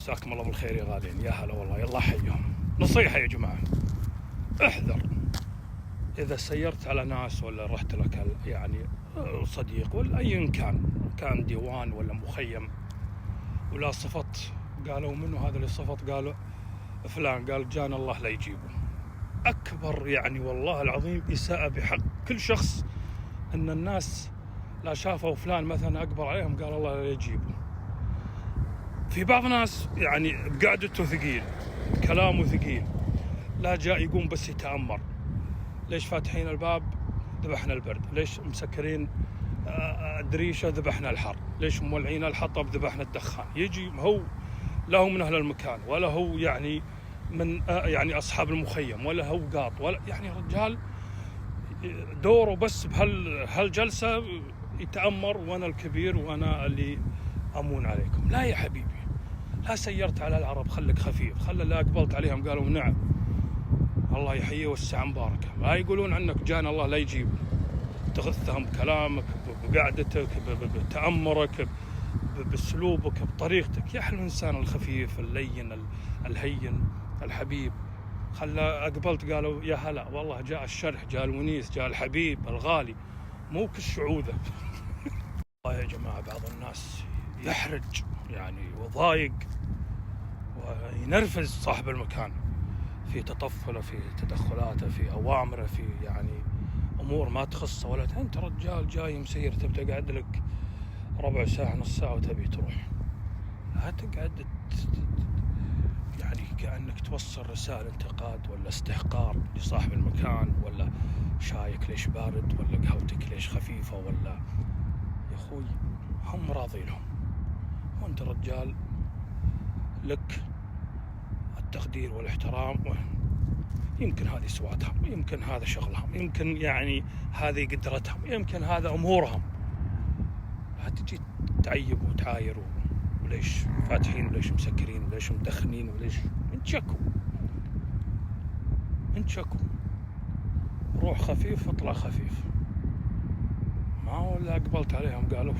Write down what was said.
مساكم الله بالخير يا غالين، يا هلا والله، يلا حيهم. نصيحة يا جماعة، احذر إذا سيرت على ناس ولا رحت لك يعني صديق ولا أي كان ديوان ولا مخيم، ولا صفت قالوا منه هذا اللي صفت، قالوا فلان، قال جانا الله لا يجيبه. أكبر يعني والله العظيم إساءة بحق كل شخص أن الناس لا شافوا فلان مثلا أكبر عليهم قال الله لا يجيبه. في بعض ناس يعني قعدته ثقيل، كلامه ثقيل، لا جاء يقوم بس يتأمر. ليش فاتحين الباب؟ ذبحنا البرد. ليش مسكرين دريشة؟ ذبحنا الحر. ليش مولعين الحطب؟ ذبحنا الدخان. يجي هو لا هو من أهل المكان، ولا هو يعني من يعني أصحاب المخيم، ولا هو قاط، ولا يعني رجال دوره بس بهالجلسة يتأمر، وأنا الكبير وأنا اللي أمون عليكم. لا يا حبيبي، لا سيرت على العرب خلك خفيف، خلى لا أقبلت عليهم قالوا نعم الله يحييه والساعة مباركة، لا يقولون عنك جانا الله لا يجيب. تغثهم بكلامك، بقعدتك، بتأمرك، باسلوبك، بطريقتك. يا أحلى الإنسان الخفيف اللين الهين الحبيب. خلى أقبلت قالوا يا هلا والله، جاء الشرح، جاء الونيس، جاء الحبيب الغالي، مو كالشعوذة. والله يا جماعة بعض الناس يحرج يعني وضايق وينرفز صاحب المكان في تطفله، في تدخلاته، في أوامره، في يعني أمور ما تخصه ولا أنت رجال جاي مسير تبي تقعد لك ربع ساعة نص ساعة وتبي تروح. لا تقعد يعني كأنك توصل رسائل انتقاد ولا استحقار لصاحب المكان، ولا شايك ليش بارد، ولا قهوتك ليش خفيفة، ولا يا أخوي هم راضي لهم، وأنت رجال لك التقدير والاحترام. يمكن هذه سواتهم، يمكن هذا شغلهم، يمكن يعني هذه قدرتهم، يمكن هذا أمورهم. لا تجي تعيب وتعاير وليش فاتحين وليش مسكرين وليش مدخنين وليش. انشكوا روح خفيف اطلع خفيف. ما ولا أقبلت عليهم قالوا